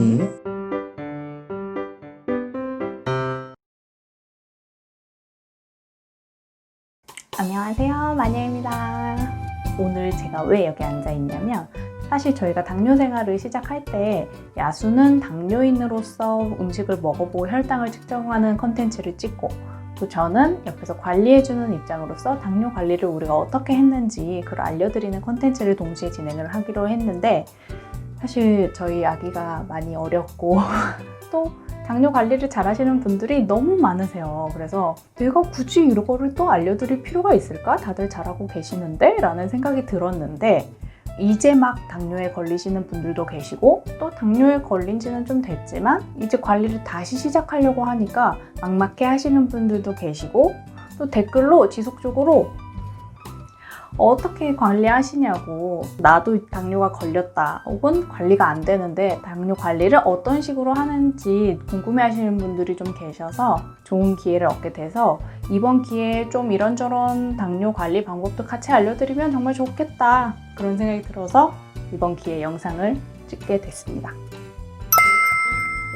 네. 안녕하세요, 마녀입니다. 오늘 제가 왜 여기 앉아 있냐면 사실 저희가 당뇨 생활을 시작할 때 야수는 당뇨인으로서 음식을 먹어보고 혈당을 측정하는 컨텐츠를 찍고 또 저는 옆에서 관리해주는 입장으로서 당뇨 관리를 우리가 어떻게 했는지 그걸 알려드리는 컨텐츠를 동시에 진행을 하기로 했는데 사실 저희 아기가 많이 어렸고 또 당뇨 관리를 잘 하시는 분들이 너무 많으세요. 그래서 내가 굳이 이거를 또 알려드릴 필요가 있을까? 다들 잘하고 계시는데? 라는 생각이 들었는데 이제 막 당뇨에 걸리시는 분들도 계시고 또 당뇨에 걸린 지는 좀 됐지만 이제 관리를 다시 시작하려고 하니까 막막해 하시는 분들도 계시고 또 댓글로 지속적으로 어떻게 관리하시냐고 나도 당뇨가 걸렸다 혹은 관리가 안 되는데 당뇨 관리를 어떤 식으로 하는지 궁금해 하시는 분들이 좀 계셔서 좋은 기회를 얻게 돼서 이번 기회에 좀 이런저런 당뇨 관리 방법도 같이 알려드리면 정말 좋겠다 그런 생각이 들어서 이번 기회에 영상을 찍게 됐습니다.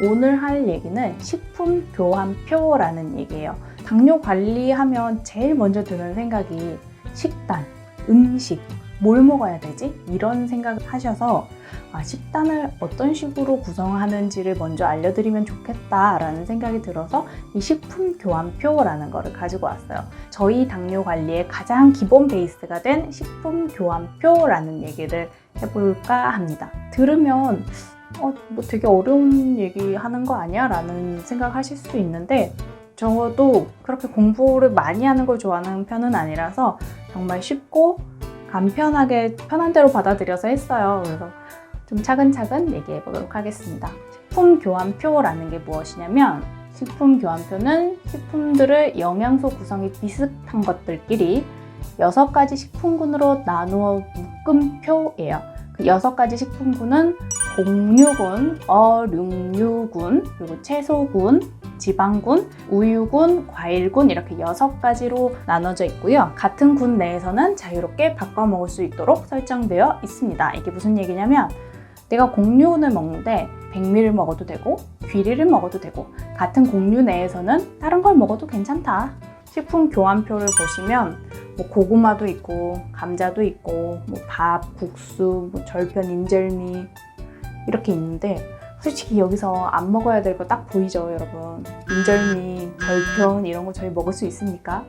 오늘 할 얘기는 식품 교환표라는 얘기예요. 당뇨 관리하면 제일 먼저 드는 생각이 식단, 음식, 뭘 먹어야 되지? 이런 생각을 하셔서 식단을 어떤 식으로 구성하는지를 먼저 알려드리면 좋겠다라는 생각이 들어서 이 식품 교환표라는 거를 가지고 왔어요. 저희 당뇨 관리의 가장 기본 베이스가 된 식품 교환표라는 얘기를 해볼까 합니다. 들으면 뭐 되게 어려운 얘기 하는 거 아니야? 라는 생각하실 수도 있는데 저도 그렇게 공부를 많이 하는 걸 좋아하는 편은 아니라서 정말 쉽고 간편하게 편한 대로 받아들여서 했어요. 그래서 좀 차근차근 얘기해 보도록 하겠습니다. 식품 교환표라는 게 무엇이냐면 식품 교환표는 식품들의 영양소 구성이 비슷한 것들끼리 6가지 식품군으로 나누어 묶은 표예요. 그 6가지 식품군은 곡류군, 어육류군, 그리고 채소군, 지방군, 우유군, 과일군 이렇게 6가지로 나눠져 있고요. 같은 군 내에서는 자유롭게 바꿔 먹을 수 있도록 설정되어 있습니다. 이게 무슨 얘기냐면 내가 곡류군을 먹는데 백미를 먹어도 되고 귀리를 먹어도 되고 같은 곡류 내에서는 다른 걸 먹어도 괜찮다. 식품 교환표를 보시면 고구마도 있고 감자도 있고 밥, 국수, 절편, 인절미 이렇게 있는데 솔직히 여기서 안 먹어야 될 거 딱 보이죠, 여러분? 인절미, 절편 이런 거 저희 먹을 수 있습니까?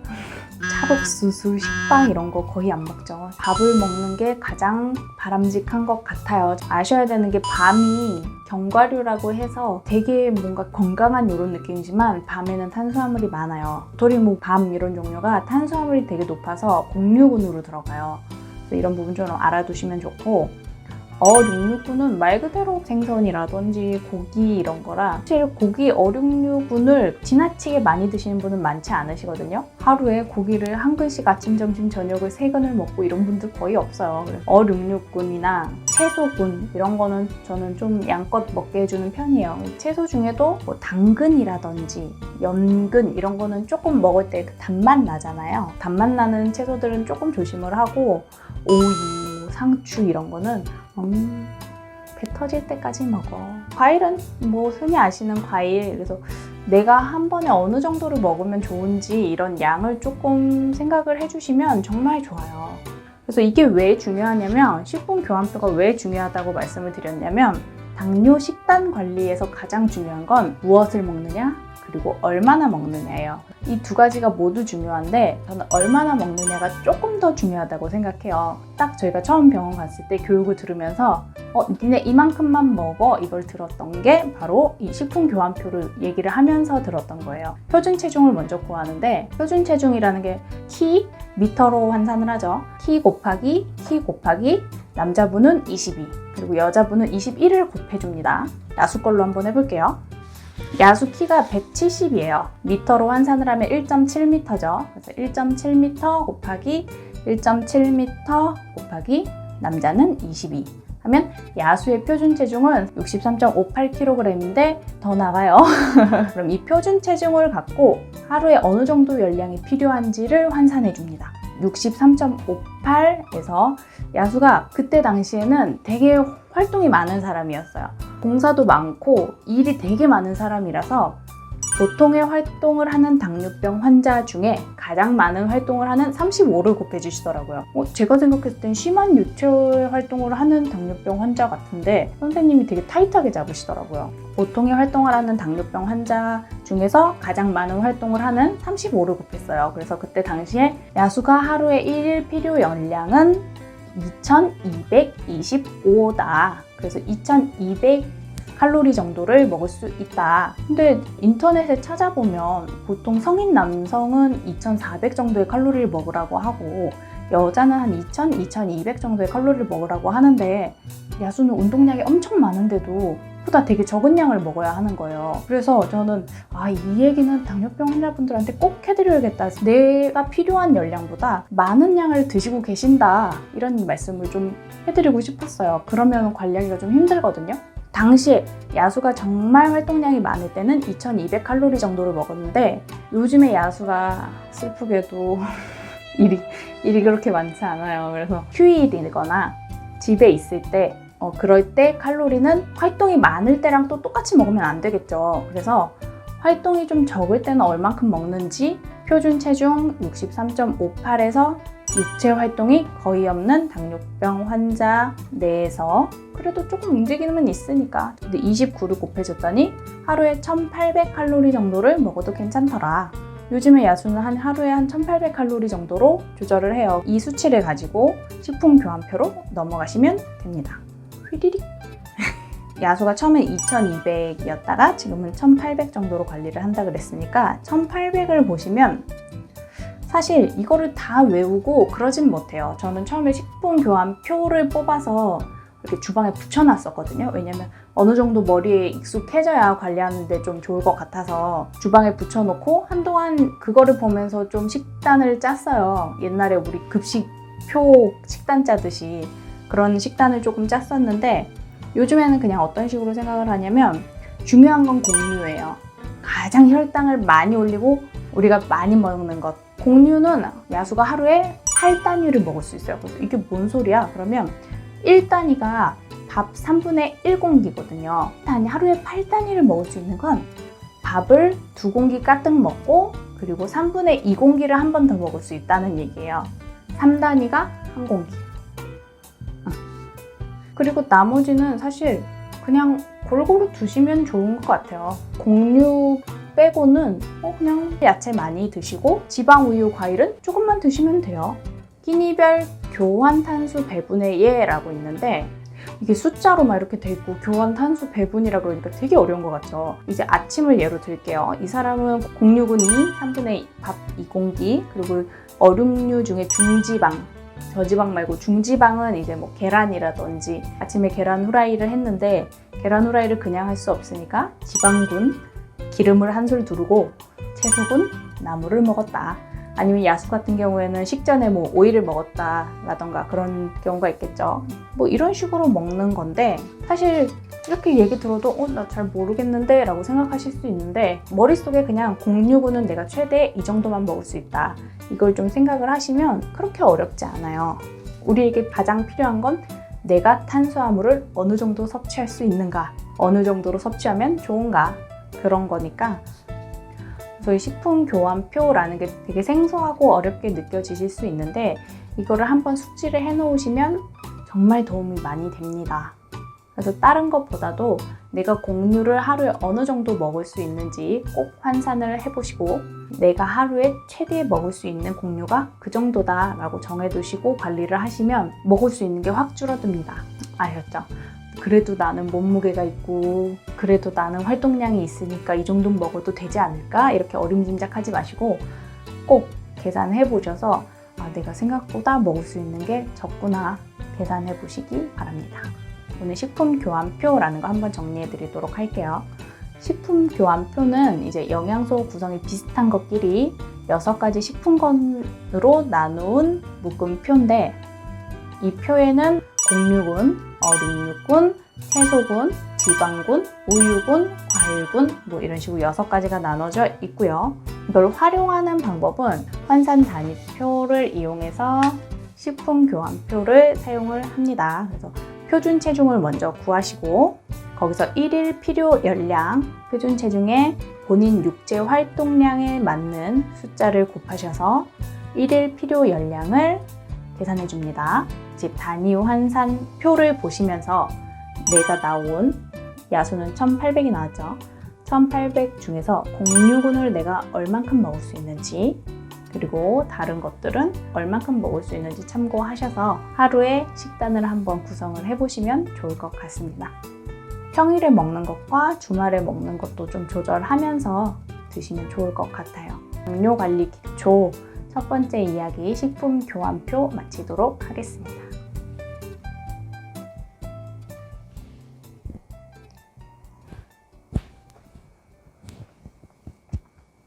찰옥수수, 식빵 이런 거 거의 안 먹죠. 밥을 먹는 게 가장 바람직한 것 같아요. 아셔야 되는 게 밤이 견과류라고 해서 되게 뭔가 건강한 이런 느낌이지만 밤에는 탄수화물이 많아요. 도토리묵, 이런 종류가 탄수화물이 되게 높아서 곡류군으로 들어가요. 그래서 이런 부분 좀 알아두시면 좋고 어육류군은 말 그대로 생선이라든지 고기 이런 거라 사실 고기 어육류군을 지나치게 많이 드시는 분은 많지 않으시거든요. 하루에 고기를 한 근씩 아침, 점심, 저녁을 3근을 먹고 이런 분들 거의 없어요. 그래서 어육류군이나 채소군 이런 거는 저는 좀 양껏 먹게 해주는 편이에요. 채소 중에도 당근이라든지 연근 이런 거는 조금 먹을 때 단맛 나잖아요. 단맛 나는 채소들은 조금 조심을 하고 오이, 상추 이런 거는 배 터질 때까지 먹어. 과일은 흔히 아시는 과일 그래서 내가 한 번에 어느 정도를 먹으면 좋은지 이런 양을 조금 생각을 해주시면 정말 좋아요. 그래서 이게 왜 중요하냐면 식품 교환표가 왜 중요하다고 말씀을 드렸냐면 당뇨 식단 관리에서 가장 중요한 건 무엇을 먹느냐 그리고 얼마나 먹느냐예요. 이 2가지가 모두 중요한데 저는 얼마나 먹느냐가 조금 더 중요하다고 생각해요. 딱 저희가 처음 병원 갔을 때 교육을 들으면서 니네 이만큼만 먹어 이걸 들었던 게 바로 이 식품 교환표를 얘기를 하면서 들었던 거예요. 표준 체중을 먼저 구하는데 표준 체중이라는 게 키, 미터로 환산을 하죠. 키 곱하기 남자분은 22 그리고 여자분은 21을 곱해줍니다. 야수 걸로 한번 해볼게요. 야수 키가 170이에요. 미터로 환산을 하면 1.7m죠. 그래서 1.7m 곱하기 1.7m 곱하기 남자는 22 하면 야수의 표준 체중은 63.58kg인데 더 나가요. 그럼 이 표준 체중을 갖고 하루에 어느 정도 열량이 필요한지를 환산해 줍니다. 63.58에서 야수가 그때 당시에는 되게 활동이 많은 사람이었어요. 봉사도 많고 일이 되게 많은 사람이라서 보통의 활동을 하는 당뇨병 환자 중에 가장 많은 활동을 하는 35를 곱해주시더라고요. 제가 생각했을 땐 심한 유체 활동을 하는 당뇨병 환자 같은데 선생님이 되게 타이트하게 잡으시더라고요. 보통의 활동을 하는 당뇨병 환자 중에서 가장 많은 활동을 하는 35를 곱했어요. 그래서 그때 당시에 야수가 하루에 1일 필요 열량은 2225다. 그래서 2200 칼로리 정도를 먹을 수 있다. 근데 인터넷에 찾아보면 보통 성인 남성은 2400 정도의 칼로리를 먹으라고 하고 여자는 한 2000, 2200 정도의 칼로리를 먹으라고 하는데 야수는 운동량이 엄청 많은데도 보다 되게 적은 양을 먹어야 하는 거예요. 그래서 저는 이 얘기는 당뇨병 환자분들한테 꼭 해드려야겠다. 내가 필요한 열량보다 많은 양을 드시고 계신다. 이런 말씀을 좀 해드리고 싶었어요. 그러면 관리하기가 좀 힘들거든요. 당시에 야수가 정말 활동량이 많을 때는 2200 칼로리 정도를 먹었는데 요즘에 야수가 슬프게도 일이 그렇게 많지 않아요. 그래서 휴일이거나 집에 있을 때 그럴 때 칼로리는 활동이 많을 때랑 또 똑같이 먹으면 안 되겠죠. 그래서 활동이 좀 적을 때는 얼만큼 먹는지 표준 체중 63.58에서 육체 활동이 거의 없는 당뇨병 환자 내에서 그래도 조금 움직임은 있으니까 근데 29를 곱해줬더니 하루에 1800 칼로리 정도를 먹어도 괜찮더라. 요즘에 야수는 하루에 한 1800 칼로리 정도로 조절을 해요. 이 수치를 가지고 식품 교환표로 넘어가시면 됩니다. 휘리릭. 야수가 처음에 2200이었다가 지금은 1800 정도로 관리를 한다 그랬으니까 1800을 보시면 사실 이거를 다 외우고 그러진 못해요. 저는 처음에 식품 교환표를 뽑아서 이렇게 주방에 붙여놨었거든요. 왜냐면 어느 정도 머리에 익숙해져야 관리하는데 좀 좋을 것 같아서 주방에 붙여놓고 한동안 그거를 보면서 좀 식단을 짰어요. 옛날에 우리 급식표 식단 짜듯이 그런 식단을 조금 짰었는데 요즘에는 그냥 어떤 식으로 생각을 하냐면 중요한 건 공유예요. 가장 혈당을 많이 올리고 우리가 많이 먹는 것. 공유는 야수가 하루에 8단위를 먹을 수 있어요. 그래서 이게 뭔 소리야? 그러면 1단위가 밥 3분의 1공기거든요. 하루에 8단위를 먹을 수 있는 건 밥을 2공기 가득 먹고 그리고 3분의 2공기를 한 번 더 먹을 수 있다는 얘기예요. 3단위가 1공기. 그리고 나머지는 사실 그냥 골고루 드시면 좋은 것 같아요. 공유 빼고는 그냥 야채 많이 드시고 지방, 우유, 과일은 조금만 드시면 돼요. 끼니별 교환 탄수 배분의 예라고 있는데 이게 숫자로 막 이렇게 돼 있고 교환 탄수 배분이라 그러니까 되게 어려운 것 같죠. 이제 아침을 예로 들게요. 이 사람은 공육은 2, 3분의 밥 2공기 그리고 어lum류 중에 중지방 저지방 말고 중지방은 이제 뭐 계란이라든지 아침에 계란 후라이를 했는데 계란 후라이를 그냥 할 수 없으니까 지방군 기름을 한술 두르고 채소군 나물을 먹었다. 아니면 야수 같은 경우에는 식전에 뭐 오이를 먹었다라던가 그런 경우가 있겠죠. 뭐 이런 식으로 먹는 건데 사실 이렇게 얘기 들어도 나 잘 모르겠는데 라고 생각하실 수 있는데 머릿속에 그냥 공유군은 내가 최대 이 정도만 먹을 수 있다. 이걸 좀 생각을 하시면 그렇게 어렵지 않아요. 우리에게 가장 필요한 건 내가 탄수화물을 어느 정도 섭취할 수 있는가, 어느 정도로 섭취하면 좋은가 그런 거니까 저희 식품 교환표라는 게 되게 생소하고 어렵게 느껴지실 수 있는데 이거를 한번 숙지를 해 놓으시면 정말 도움이 많이 됩니다. 그래서 다른 것보다도 내가 공유를 하루에 어느 정도 먹을 수 있는지 꼭 환산을 해보시고 내가 하루에 최대 먹을 수 있는 공유가 그 정도다 라고 정해두시고 관리를 하시면 먹을 수 있는 게 확 줄어듭니다. 아셨죠? 그래도 나는 몸무게가 있고 그래도 나는 활동량이 있으니까 이 정도는 먹어도 되지 않을까? 이렇게 어림짐작하지 마시고 꼭 계산해 보셔서 내가 생각보다 먹을 수 있는 게 적구나 계산해 보시기 바랍니다. 오늘 식품 교환표라는 거 한번 정리해 드리도록 할게요. 식품 교환표는 이제 영양소 구성이 비슷한 것끼리 6가지 식품군으로 나눈 묶은 표인데 이 표에는 공유군, 어lum류군, 채소군, 지방군, 우유군, 과일군 뭐 이런 식으로 6가지가 나눠져 있고요. 이걸 활용하는 방법은 환산 단위표를 이용해서 식품 교환표를 사용을 합니다. 그래서 표준 체중을 먼저 구하시고 거기서 1일 필요 열량, 표준 체중에 본인 육체 활동량에 맞는 숫자를 곱하셔서 1일 필요 열량을 계산해 줍니다. 집 단위 환산 표를 보시면서 내가 나온 야수는 1800이 나왔죠. 1800 중에서 065을 내가 얼만큼 먹을 수 있는지, 그리고 다른 것들은 얼만큼 먹을 수 있는지 참고하셔서 하루에 식단을 한번 구성을 해보시면 좋을 것 같습니다. 평일에 먹는 것과 주말에 먹는 것도 좀 조절하면서 드시면 좋을 것 같아요. 당뇨 관리 기초 첫 번째 이야기 식품 교환표 마치도록 하겠습니다.